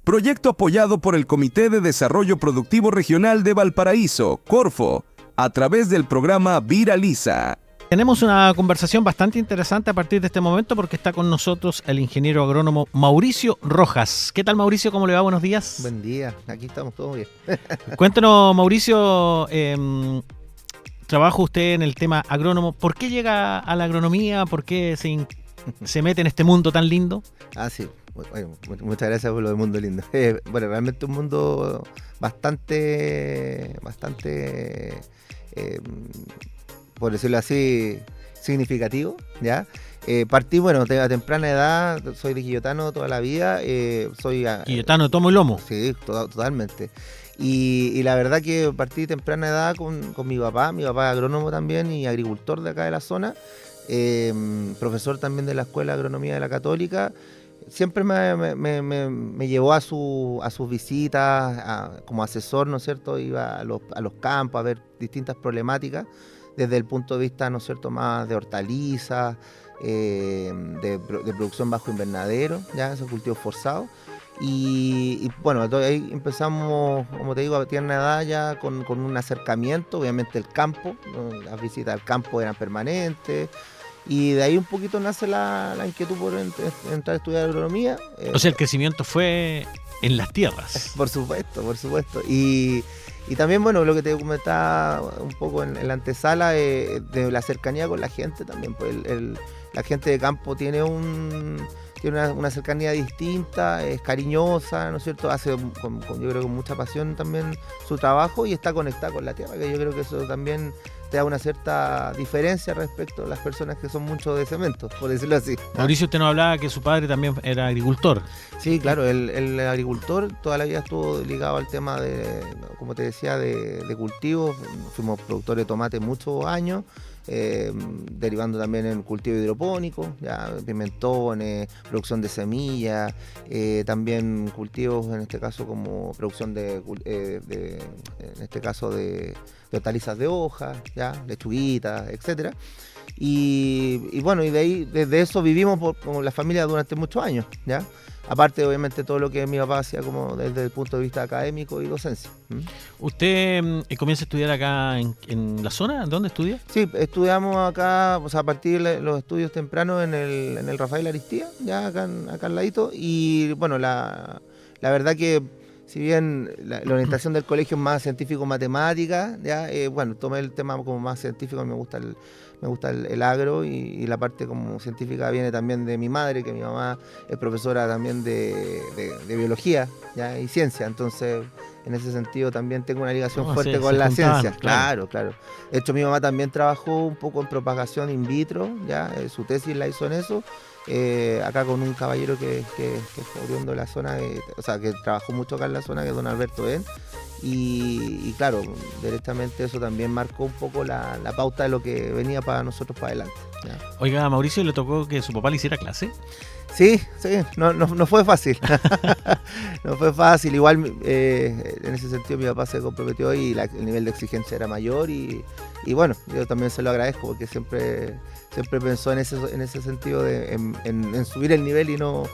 proyecto apoyado por el Comité de Desarrollo Productivo Regional de Valparaíso, Corfo, a través del programa Viraliza. Tenemos una conversación bastante interesante a partir de este momento porque está con nosotros el ingeniero agrónomo Mauricio Rojas. ¿Qué tal, Mauricio? ¿Cómo le va? Buenos días. Buen día, aquí estamos todos bien. Cuéntenos, Mauricio, trabaja usted en el tema agrónomo. ¿Por qué llega a la agronomía? ¿Por qué se mete en este mundo tan lindo? Sí. Bueno, muchas gracias por lo del mundo lindo. Bueno, realmente un mundo bastante, por decirlo así, significativo, ¿ya? Partí, bueno, a temprana edad, soy de Quillotano toda la vida. Quillotano de tomo y lomo. Sí, totalmente. Y la verdad que partí temprana edad con mi papá es agrónomo también y agricultor de acá de la zona, profesor también de la Escuela de Agronomía de la Católica. Siempre me llevó a sus visitas como asesor, ¿no es cierto? Iba a los campos a ver distintas problemáticas desde el punto de vista, ¿no es cierto?, más de hortalizas, de producción bajo invernadero, ya esos cultivos forzados. Y bueno, ahí empezamos, como te digo, a tierna edad ya con un acercamiento, obviamente el campo, ¿no? Las visitas al campo eran permanentes. Y de ahí un poquito nace la inquietud por entrar a estudiar agronomía. O sea, el crecimiento fue en las tierras. Por supuesto. Y también, bueno, lo que te comentaba un poco en la antesala, de la cercanía con la gente también. Pues la gente de campo tiene una cercanía distinta, es cariñosa, ¿no es cierto? Hace, yo creo, con mucha pasión también su trabajo y está conectada con la tierra, que yo creo que eso también te da una cierta diferencia respecto a las personas que son mucho de cemento, por decirlo así. Mauricio, usted nos hablaba que su padre también era agricultor. Sí, claro, el agricultor toda la vida estuvo ligado al tema de, como te decía, de cultivos. Fuimos productores de tomate muchos años, derivando también en cultivo hidropónico, ya pimentones, producción de semillas, también cultivos, en este caso como producción de hortalizas de hoja, ya, lechuguitas, etcétera. Y bueno, y de ahí, desde eso vivimos con la familia durante muchos años, ya. Aparte, obviamente, todo lo que mi papá hacía como desde el punto de vista académico y docencia. ¿Usted comienza a estudiar acá en la zona? ¿Dónde estudia? Sí, estudiamos acá, o sea, a partir de los estudios tempranos en el Rafael Aristía, ya acá al ladito. Y bueno, la verdad que si bien la orientación del colegio es más científico-matemática, ya, bueno, tomé el tema como más científico, me gusta el agro y la parte como científica viene también de mi madre, que mi mamá es profesora también de biología, ya, y ciencia, entonces en ese sentido también tengo una ligación fuerte con la ciencia. Claro. De hecho, mi mamá también trabajó un poco en propagación in vitro, ya, su tesis la hizo en eso. Acá con un caballero que fue oriundo de la zona, o sea, que trabajó mucho acá en la zona, que es don Alberto Ben. Y claro, directamente eso también marcó un poco la pauta de lo que venía para nosotros para adelante, ¿ya? Oiga, Mauricio, ¿le tocó que su papá le hiciera clase? Sí, no fue fácil. No fue fácil. Igual, en ese sentido, mi papá se comprometió y el nivel de exigencia era mayor. Y bueno, yo también se lo agradezco porque siempre pensó en ese sentido en subir el nivel y no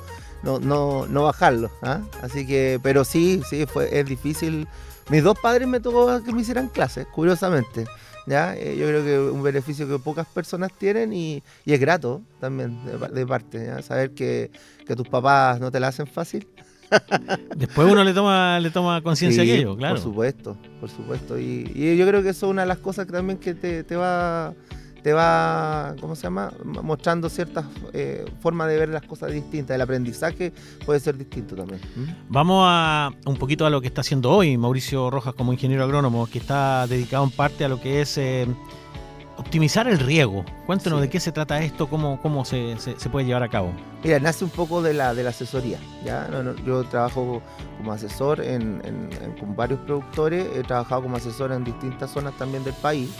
bajarlo, ¿ah? Así que, pero sí, es difícil. Mis dos padres me tocó que me hicieran clases, curiosamente. ¿Ya? Yo creo que un beneficio que pocas personas tienen y es grato también de parte, ¿ya? Saber que tus papás no te la hacen fácil. Después uno le toma conciencia de aquello, claro. Por supuesto. Y yo creo que eso es una de las cosas que también que te va, ¿cómo se llama?, mostrando ciertas formas de ver las cosas distintas. El aprendizaje puede ser distinto también. Vamos a un poquito a lo que está haciendo hoy Mauricio Rojas como ingeniero agrónomo, que está dedicado en parte a lo que es optimizar el riego. Cuéntanos de qué se trata esto, cómo se puede llevar a cabo. Mira, nace un poco de la asesoría, ¿ya? Yo trabajo como asesor con varios productores, he trabajado como asesor en distintas zonas también del país.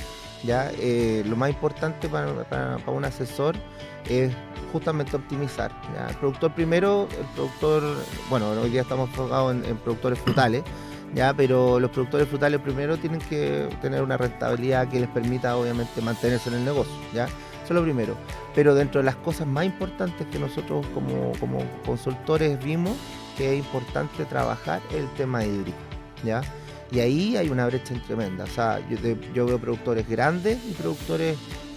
¿Ya? Lo más importante para un asesor es justamente optimizar, ¿ya? El productor, bueno, hoy día estamos enfocados en productores frutales, ¿ya? Pero los productores frutales primero tienen que tener una rentabilidad que les permita obviamente mantenerse en el negocio, ¿ya? Eso es lo primero. Pero dentro de las cosas más importantes que nosotros como consultores vimos que es importante trabajar el tema hídrico, ¿ya? Y ahí hay una brecha tremenda. O sea, yo veo productores grandes y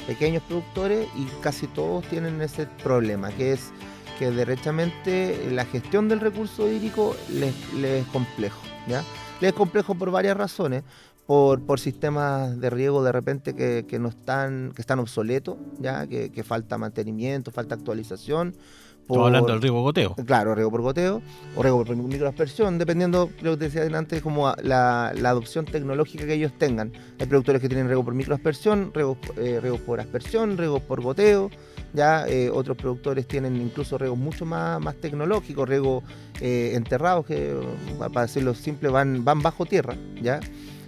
pequeños productores, y casi todos tienen ese problema, que es que derechamente la gestión del recurso hídrico les es complejo, ¿ya? Les es complejo por varias razones. Por sistemas de riego de repente que están obsoletos, ¿ya? Que falta mantenimiento, falta actualización. Estamos hablando del riego goteo. Claro, riego por goteo o riego por microaspersión, dependiendo, lo que te decía antes, como la adopción tecnológica que ellos tengan. Hay productores que tienen riego por microaspersión, riego por aspersión, riego por goteo, ya otros productores tienen incluso riegos mucho más tecnológicos, riego enterrados, que para decirlo simple van bajo tierra, ya.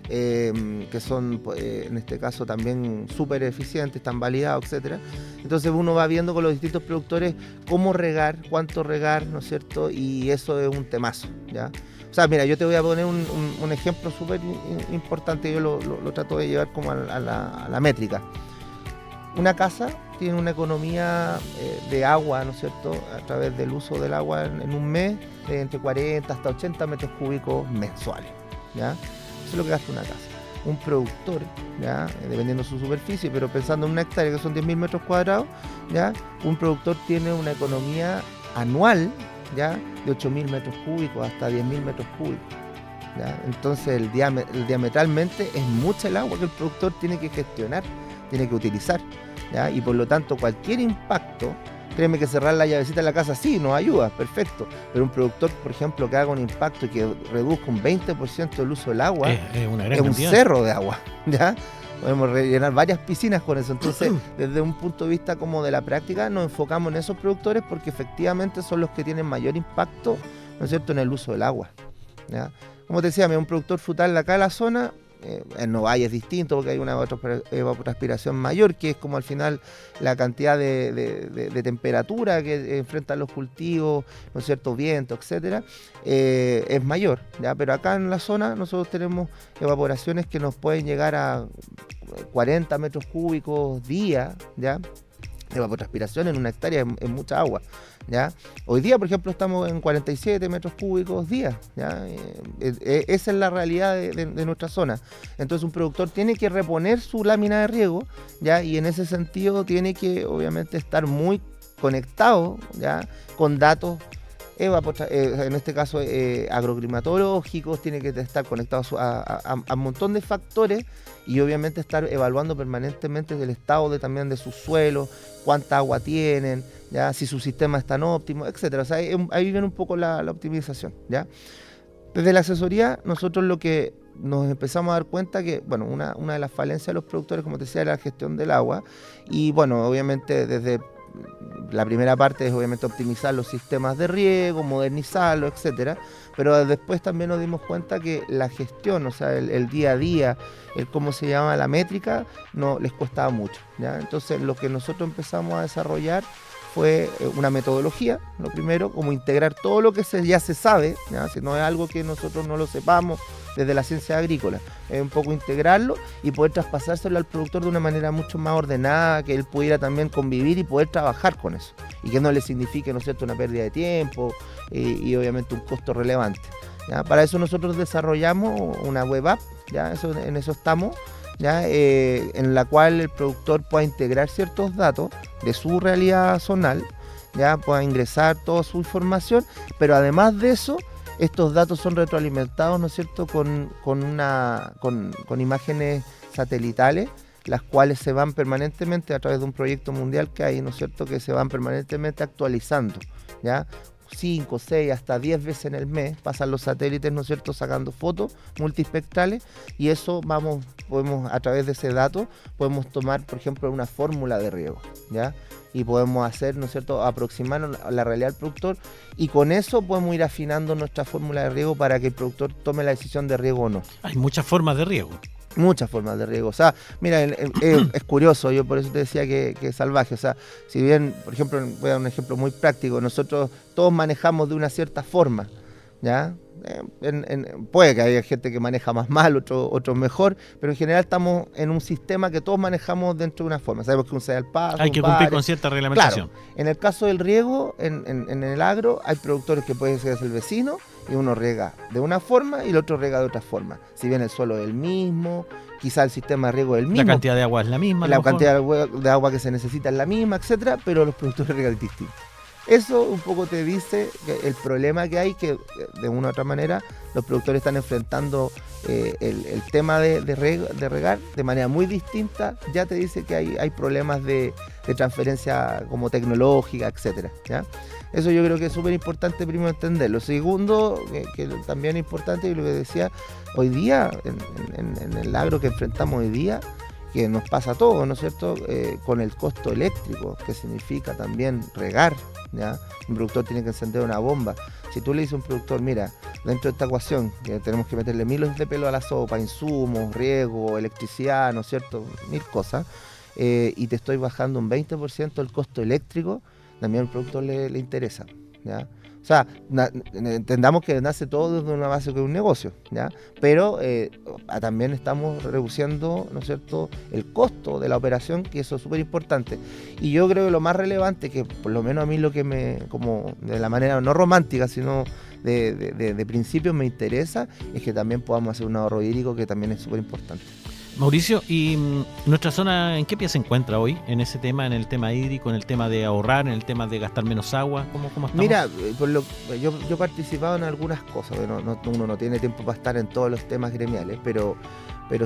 Que son en este caso también súper eficientes, están validados, etcétera. Entonces uno va viendo con los distintos productores cómo regar, cuánto regar, ¿no es cierto? Y eso es un temazo, ¿ya? O sea, mira, yo te voy a poner un ejemplo súper importante, yo lo trato de llevar como a la métrica. Una casa tiene una economía de agua, ¿no es cierto?, a través del uso del agua en un mes, de entre 40 hasta 80 metros cúbicos mensuales, ¿ya? Eso es lo que gasta una casa. Un productor, ¿ya? Dependiendo de su superficie, pero pensando en una hectárea que son 10.000 metros cuadrados, ¿ya? Un productor tiene una economía anual, ¿ya? De 8.000 metros cúbicos hasta 10.000 metros cúbicos, ¿ya? Entonces diametralmente es mucha el agua que el productor tiene que gestionar, tiene que utilizar, ¿ya? Y por lo tanto cualquier impacto, créeme que cerrar la llavecita de la casa sí nos ayuda, perfecto, pero un productor, por ejemplo, que haga un impacto y que reduzca un 20% el uso del agua, es una gran es un cantidad. cerro de agua, ¿ya? Podemos rellenar varias piscinas con eso. Entonces, desde un punto de vista como de la práctica, nos enfocamos en esos productores porque efectivamente son los que tienen mayor impacto, ¿no es cierto?, en el uso del agua, ¿ya? Como te decía, un productor frutal acá en la zona, en Novalle es distinto porque hay una evapotranspiración mayor, que es como al final la cantidad de temperatura que enfrentan los cultivos, ¿no es cierto?, viento, etcétera, es mayor, ¿ya? Pero acá en la zona nosotros tenemos evaporaciones que nos pueden llegar a 40 metros cúbicos día, ¿ya? De evapotranspiración en una hectárea es mucha agua, ¿ya? Hoy día, por ejemplo, estamos en 47 metros cúbicos día, ¿ya? Esa es la realidad de nuestra zona. Entonces un productor tiene que reponer su lámina de riego, ¿ya? Y en ese sentido tiene que obviamente estar muy conectado, ¿ya?, con datos en este caso agroclimatológicos, tiene que estar conectado a un montón de factores y obviamente estar evaluando permanentemente el estado también de sus suelos, cuánta agua tienen, ¿ya?, si su sistema es tan óptimo, etcétera. O sea, ahí viene un poco la optimización, ¿ya? Desde la asesoría, nosotros lo que nos empezamos a dar cuenta que, bueno, una de las falencias de los productores, como te decía, era la gestión del agua. Y bueno, obviamente desde la primera parte es obviamente optimizar los sistemas de riego, modernizarlos, etcétera. Pero después también nos dimos cuenta que la gestión, o sea, el día a día, el cómo se llama la métrica, no les costaba mucho, ¿ya? Entonces lo que nosotros empezamos a desarrollar fue una metodología, lo primero, como integrar todo lo que ya se sabe, ¿ya? Si no es algo que nosotros no lo sepamos desde la ciencia agrícola, es un poco integrarlo y poder traspasárselo al productor de una manera mucho más ordenada, que él pudiera también convivir y poder trabajar con eso, y que no le signifique, ¿no es cierto?, una pérdida de tiempo y obviamente un costo relevante, ¿ya? Para eso nosotros desarrollamos una web app, ¿ya? En eso estamos, ¿ya? En la cual el productor pueda integrar ciertos datos de su realidad zonal, ya pueda ingresar toda su información, pero además de eso, estos datos son retroalimentados, ¿no es cierto?, con imágenes satelitales, las cuales se van permanentemente a través de un proyecto mundial que hay, ¿no es cierto?, que se van permanentemente actualizando, ¿ya? 5, 6, hasta 10 veces en el mes pasan los satélites, ¿no es cierto?, sacando fotos multispectrales, y eso podemos a través de ese dato podemos tomar, por ejemplo, una fórmula de riego, ¿ya? Y podemos hacer, ¿no es cierto?, aproximarnos a la realidad del productor, y con eso podemos ir afinando nuestra fórmula de riego para que el productor tome la decisión de riego o no. Hay muchas formas de riego. Muchas formas de riego. O sea, mira, es curioso, yo por eso te decía que es salvaje. O sea, si bien, por ejemplo, voy a dar un ejemplo muy práctico, nosotros todos manejamos de una cierta forma, ¿ya? Puede que haya gente que maneja más mal, otro mejor, pero en general estamos en un sistema que todos manejamos dentro de una forma. Sabemos que un sea el paso, Hay que cumplir con cierta reglamentación. Claro, en el caso del riego, en el agro, hay productores que puede ser el vecino y uno riega de una forma y el otro riega de otra forma. Si bien el suelo es el mismo, quizá el sistema de riego es el mismo. La cantidad de agua es la misma. La cantidad de agua que se necesita es la misma, etcétera, pero los productores riegan distintos. Eso un poco te dice que el problema que hay, que de una u otra manera los productores están enfrentando el tema de regar de manera muy distinta. Ya te dice que hay problemas de transferencia como tecnológica, etcétera, ¿ya? Eso yo creo que es súper importante primero entenderlo. Segundo, que también es importante, y lo que decía, hoy día, en el agro que enfrentamos hoy día, que nos pasa a todos, ¿no es cierto?, con el costo eléctrico, que significa también regar, ¿ya? Un productor tiene que encender una bomba. Si tú le dices a un productor, mira, dentro de esta ecuación, que tenemos que meterle miles de pelos a la sopa, insumos, riego, electricidad, ¿no es cierto?, mil cosas, y te estoy bajando un 20% el costo eléctrico, también al productor le interesa, ¿ya? O sea, entendamos que nace todo desde una base que es un negocio, ¿ya? Pero también estamos reduciendo, ¿no es cierto?, el costo de la operación, que eso es súper importante. Y yo creo que lo más relevante, que por lo menos a mí lo que como de la manera no romántica, sino de principio me interesa, es que también podamos hacer un ahorro hídrico, que también es súper importante. Mauricio, ¿y nuestra zona en qué pie se encuentra hoy en ese tema, en el tema hídrico, en el tema de ahorrar, en el tema de gastar menos agua? ¿Cómo estamos? Mira, yo he participado en algunas cosas, uno no tiene tiempo para estar en todos los temas gremiales, pero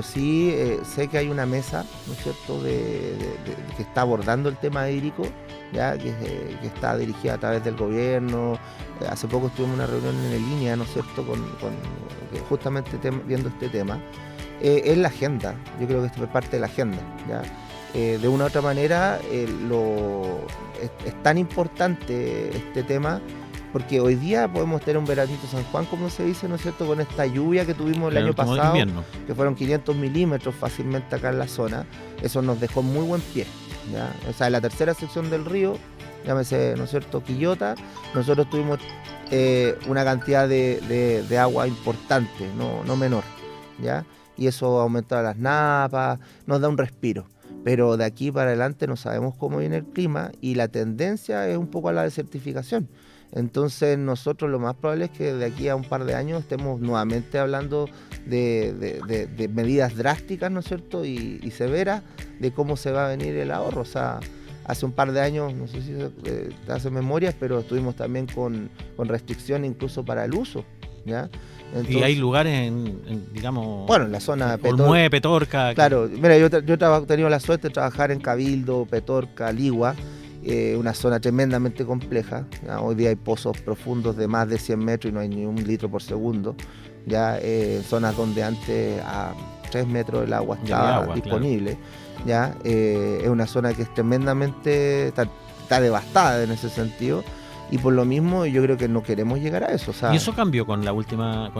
sí sé que hay una mesa, ¿no es cierto?, que está abordando el tema hídrico, ya que está dirigida a través del gobierno. Hace poco estuvimos en una reunión en línea, ¿no es cierto?, con justamente viendo este tema. Es la agenda, yo creo que esto es parte de la agenda, ¿ya? De una u otra manera es tan importante este tema, porque hoy día podemos tener un veranito San Juan, como se dice, ¿no es cierto?, con esta lluvia que tuvimos el año pasado, invierno, que fueron 500 milímetros fácilmente acá en la zona. Eso nos dejó muy buen pie, ¿ya? O sea, en la tercera sección del río, llámese, ¿no es cierto?, Quillota, nosotros tuvimos una cantidad de agua importante, no menor, ¿ya? Y eso aumenta las napas, nos da un respiro. Pero de aquí para adelante no sabemos cómo viene el clima y la tendencia es un poco a la desertificación. Entonces nosotros lo más probable es que de aquí a un par de años estemos nuevamente hablando de medidas drásticas, ¿no es cierto?, y severas de cómo se va a venir el ahorro. O sea, hace un par de años, no sé si te hace memorias, pero estuvimos también con restricción incluso para el uso, ¿ya? Entonces, y hay lugares digamos, bueno, en la zona de Olmué, Petorca. Claro, mira, yo he tenido la suerte de trabajar en Cabildo, Petorca, Ligua, una zona tremendamente compleja, ¿ya? Hoy día hay pozos profundos de más de 100 metros y no hay ni un litro por segundo, ya zonas donde antes a 3 metros el agua estaba disponible, claro. Ya es una zona que es tremendamente, está devastada en ese sentido. Y por lo mismo yo creo que no queremos llegar a eso. O sea, ¿y eso cambió con la última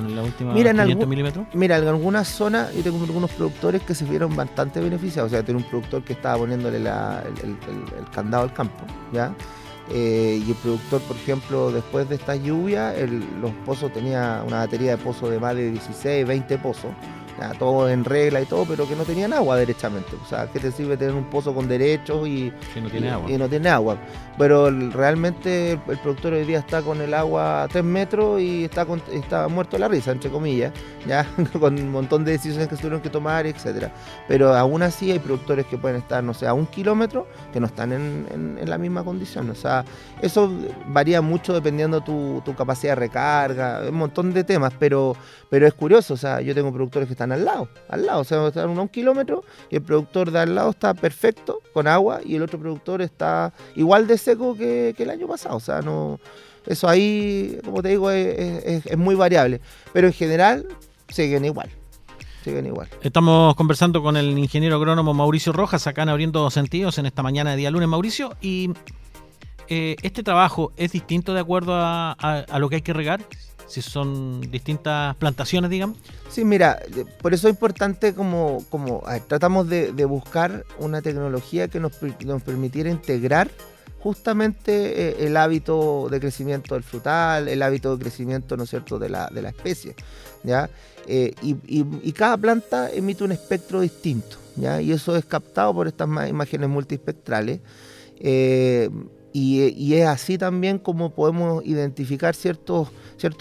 mira, 500 milímetros? Mira, en algunas zonas yo tengo algunos productores que se vieron bastante beneficiados. O sea, tengo un productor que estaba poniéndole el candado al campo, ¿ya? Y el productor, por ejemplo, después de esta lluvia, los pozos, tenía una batería de pozos de más de 16, 20 pozos. Ya, todo en regla y todo, pero que no tenían agua derechamente. O sea, ¿qué te sirve tener un pozo con derechos y no tiene agua? Pero realmente el productor hoy día está con el agua a 3 metros y está muerto de la risa, entre comillas, ya con un montón de decisiones que se tuvieron que tomar, etcétera. Pero aún así hay productores que pueden estar, no sé, a 1 kilómetro que no están en la misma condición. O sea, eso varía mucho dependiendo tu capacidad de recarga, un montón de temas, pero es curioso. O sea, yo tengo productores que están al lado, o sea, están a 1 kilómetro y el productor de al lado está perfecto con agua y el otro productor está igual de seco que el año pasado. O sea, no, eso ahí, como te digo, es muy variable, pero en general siguen igual. Estamos conversando con el ingeniero agrónomo Mauricio Rojas acá en Abriendo Sentidos en esta mañana de día lunes. Mauricio, y este trabajo es distinto de acuerdo a lo que hay que regar, si son distintas plantaciones, digamos. Sí, mira, por eso es importante tratamos de buscar una tecnología que nos permitiera integrar justamente el hábito de crecimiento del frutal, el hábito de crecimiento, ¿no es cierto?, de la especie, ¿ya? Y cada planta emite un espectro distinto, ¿ya? Y eso es captado por estas imágenes multiespectrales. Y es así también como podemos identificar ciertos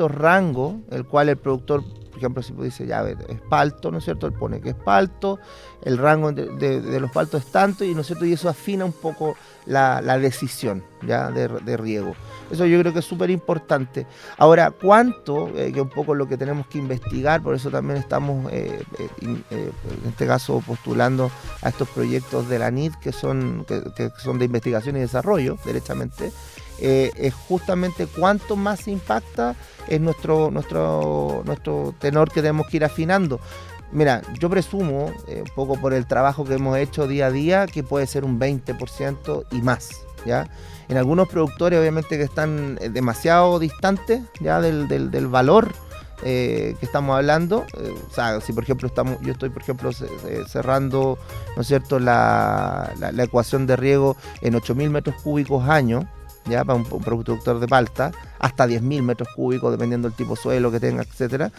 rangos, el cual el productor, por ejemplo, si dice, ya, es palto, ¿no es cierto? Él pone que es palto, el rango de los paltos es tanto, y, ¿no es cierto?, y eso afina un poco la decisión, ¿ya?, de riego. Eso yo creo que es súper importante. Ahora, ¿cuánto? Que es un poco lo que tenemos que investigar, por eso también estamos, en este caso, postulando a estos proyectos de la NID, que son de investigación y desarrollo, derechamente. Es justamente cuánto más impacta es nuestro tenor que tenemos que ir afinando. Mira, yo presumo, un poco por el trabajo que hemos hecho día a día, que puede ser un 20% y más, ¿ya? En algunos productores, obviamente, que están demasiado distantes, ¿ya?, del valor que estamos hablando. O sea, si por ejemplo yo estoy, por ejemplo, cerrando, ¿no es cierto?, la ecuación de riego en 8.000 metros cúbicos año, ya, para un productor de palta, hasta 10.000 metros cúbicos, dependiendo del tipo de suelo que tenga, etcétera.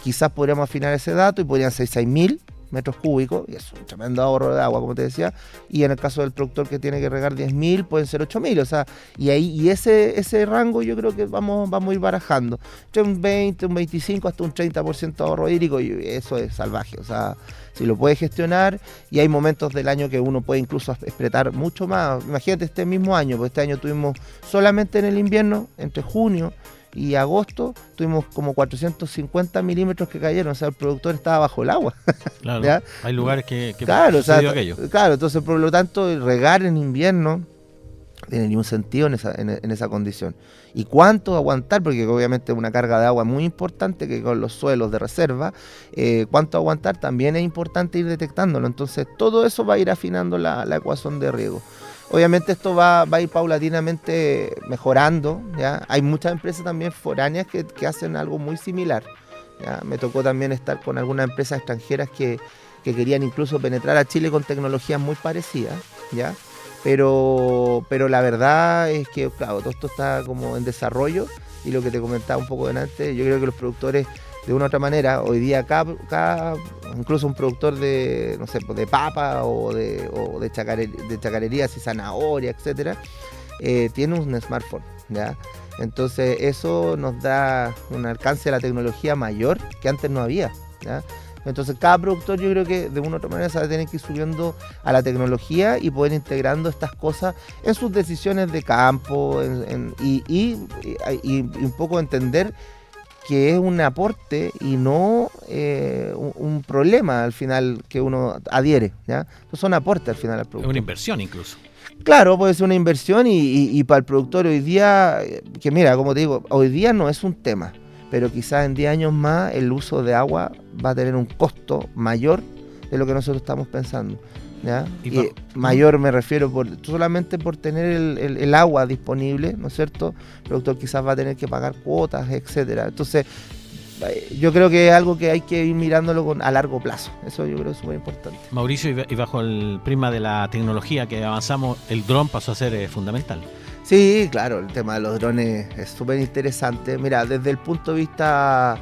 Quizás podríamos afinar ese dato y podrían ser 6.000 metros cúbicos, y es un tremendo ahorro de agua, como te decía. Y en el caso del productor que tiene que regar 10.000, pueden ser 8.000, o sea, y ese rango yo creo que vamos a ir barajando entre un 20, un 25 hasta un 30% de ahorro hídrico, y eso es salvaje. O sea, si lo puedes gestionar, y hay momentos del año que uno puede incluso apretar mucho más. Imagínate este mismo año, porque este año tuvimos solamente en el invierno, entre junio y agosto, tuvimos como 450 milímetros que cayeron. O sea, el productor estaba bajo el agua. Claro, ¿ya? Hay lugares que claro, sucedió aquello. Claro, entonces por lo tanto regar en invierno no tiene ningún sentido en esa condición. ¿Y cuánto aguantar? Porque obviamente una carga de agua muy importante, que con los suelos de reserva, cuánto aguantar también es importante ir detectándolo. Entonces todo eso va a ir afinando la ecuación de riego. Obviamente esto va a ir paulatinamente mejorando, ¿ya? Hay muchas empresas también foráneas que hacen algo muy similar, ¿ya? Me tocó también estar con algunas empresas extranjeras que querían incluso penetrar a Chile con tecnologías muy parecidas, ¿ya? Pero la verdad es que, claro, todo esto está como en desarrollo, y lo que te comentaba un poco delante, yo creo que los productores, de una u otra manera, hoy día incluso un productor de, no sé, de papa o de chacarerías y zanahoria, etcétera, tiene un smartphone, ¿ya? Entonces eso nos da un alcance de la tecnología mayor que antes no había, ¿ya? Entonces cada productor, yo creo que de una u otra manera se va a tener que ir subiendo a la tecnología y poder integrando estas cosas en sus decisiones de campo, y un poco entender que es un aporte y no un problema al final que uno adhiere, ¿ya? Entonces son aportes al final al productor. Es una inversión incluso. Claro, puede ser una inversión, y para el productor hoy día, que mira, como te digo, hoy día no es un tema, pero quizás en 10 años más el uso de agua va a tener un costo mayor de lo que nosotros estamos pensando, ¿ya? Y mayor me refiero solamente por tener el agua disponible, ¿no es cierto? El productor quizás va a tener que pagar cuotas, etcétera. Entonces, yo creo que es algo que hay que ir mirándolo a largo plazo. Eso yo creo que es súper importante. Mauricio, y bajo el prisma de la tecnología que avanzamos, el dron pasó a ser fundamental. Sí, claro, el tema de los drones es súper interesante. Mira, desde el punto de vista,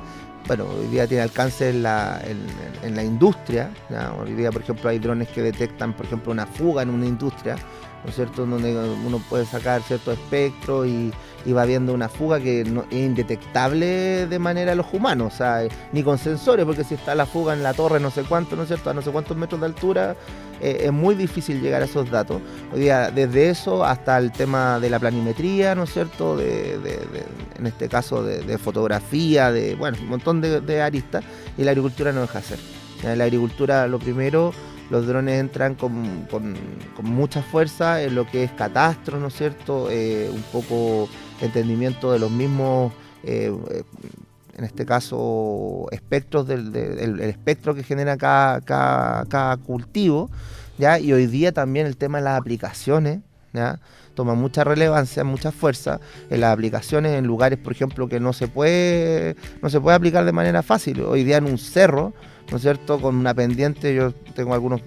bueno, hoy día tiene alcance en la industria, ¿ya? Hoy día, por ejemplo, hay drones que detectan, por ejemplo, una fuga en una industria, ¿no es cierto?, donde uno puede sacar cierto espectro y va viendo una fuga que no, es indetectable de manera a los humanos, o sea, ni con sensores, porque si está la fuga en la torre no sé cuánto, ¿no es cierto?, a no sé cuántos metros de altura, es muy difícil llegar a esos datos. Hoy día, desde eso hasta el tema de la planimetría, ¿no es cierto?, en este caso de fotografía, bueno, un montón de aristas, y la agricultura no deja de ser. En la agricultura, lo primero, los drones entran con mucha fuerza en lo que es catastro, ¿no es cierto?, un poco entendimiento de los mismos, en este caso, espectros el espectro que genera cada cultivo, ¿ya? Y hoy día también el tema de las aplicaciones, ¿ya?, toma mucha relevancia, mucha fuerza en las aplicaciones en lugares, por ejemplo, que no se puede aplicar de manera fácil. Hoy día en un cerro, ¿no es cierto?, con una pendiente, yo tengo algunos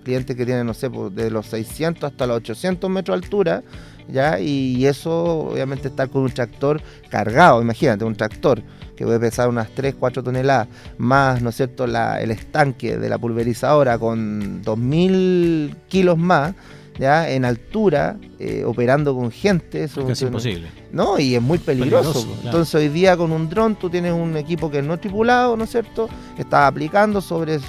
clientes que tienen, no sé, pues, de los 600 hasta los 800 metros de altura, ¿ya? Y eso, obviamente, estar con un tractor cargado, imagínate, un tractor que puede pesar unas 3, 4 toneladas, más, ¿no es cierto?, el estanque de la pulverizadora con 2000 kilos más, ¿ya? En altura, operando con gente. Eso Casi imposible. No, y es muy peligroso. Claro. Entonces hoy día con un dron tú tienes un equipo que no es tripulado, ¿no es cierto? Estás aplicando sobre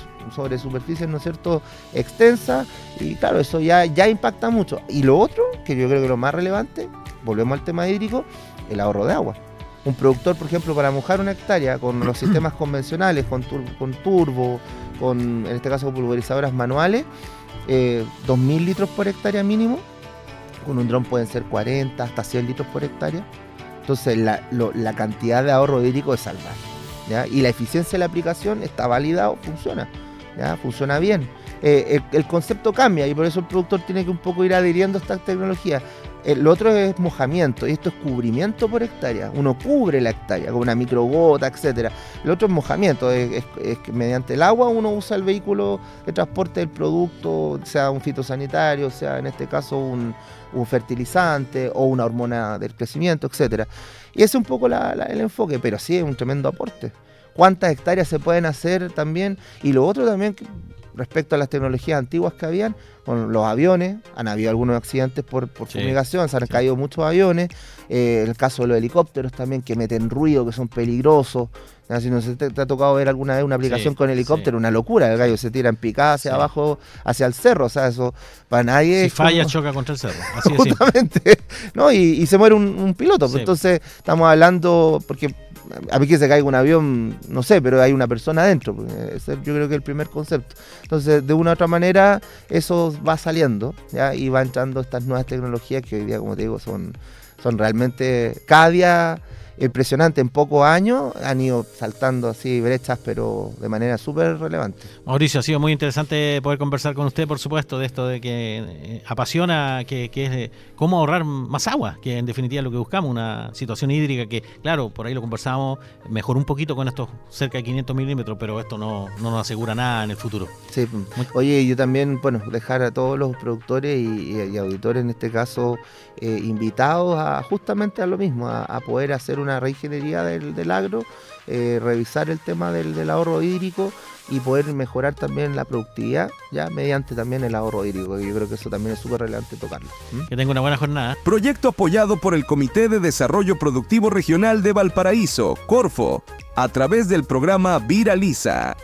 superficies, ¿no es cierto?, extensas, y claro, eso ya impacta mucho. Y lo otro, que yo creo que lo más relevante, volvemos al tema hídrico, el ahorro de agua. Un productor, por ejemplo, para mojar una hectárea con los sistemas convencionales, con turbo, en este caso pulverizadoras manuales, 2.000 litros por hectárea mínimo. Con un dron pueden ser 40 hasta 100 litros por hectárea. Entonces la cantidad de ahorro hídrico es salvaje, ¿ya? Y la eficiencia de la aplicación está validado, funciona, ¿ya? Funciona bien. El concepto cambia y por eso el productor tiene que un poco ir adhiriendo a esta tecnología. Lo otro es mojamiento, y esto es cubrimiento por hectárea. Uno cubre la hectárea con una microgota, etcétera. Lo otro es mojamiento, es que mediante el agua uno usa el vehículo de transporte del producto, sea un fitosanitario, sea en este caso un fertilizante o una hormona del crecimiento, etcétera. Y ese es un poco el enfoque, pero sí es un tremendo aporte. ¿Cuántas hectáreas se pueden hacer también? Y lo otro también, respecto a las tecnologías antiguas que habían, con los aviones, han habido algunos accidentes por fumigación, se han caído muchos aviones, el caso de los helicópteros también, que meten ruido, que son peligrosos. Si no se te ha tocado ver alguna vez una aplicación con helicóptero, una locura, el gallo se tira en picada hacia abajo, hacia el cerro, o sea, eso para nadie... Si falla, choca contra el cerro, así de justamente, ¿no? Y se muere un piloto, pues entonces estamos hablando, porque a mí que se caiga un avión, no sé, pero hay una persona adentro, ese yo creo que es el primer concepto. Entonces, de una u otra manera, eso va saliendo, ¿ya? Y va entrando estas nuevas tecnologías que hoy día, como te digo, son realmente cada día impresionante. En pocos años han ido saltando así brechas, pero de manera súper relevante. Mauricio, ha sido muy interesante poder conversar con usted, por supuesto, de esto de que apasiona, que es cómo ahorrar más agua, que en definitiva es lo que buscamos, una situación hídrica que, claro, por ahí lo conversábamos, mejoró un poquito con estos cerca de 500 milímetros, pero esto no nos asegura nada en el futuro. Sí. Oye, yo también, bueno, dejar a todos los productores y auditores en este caso invitados justamente a lo mismo, a poder hacer una reingeniería del agro, revisar el tema del ahorro hídrico y poder mejorar también la productividad, ya mediante también el ahorro hídrico. Yo creo que eso también es súper relevante tocarlo. Que tenga una buena jornada. Proyecto apoyado por el Comité de Desarrollo Productivo Regional de Valparaíso, Corfo, a través del programa Viraliza.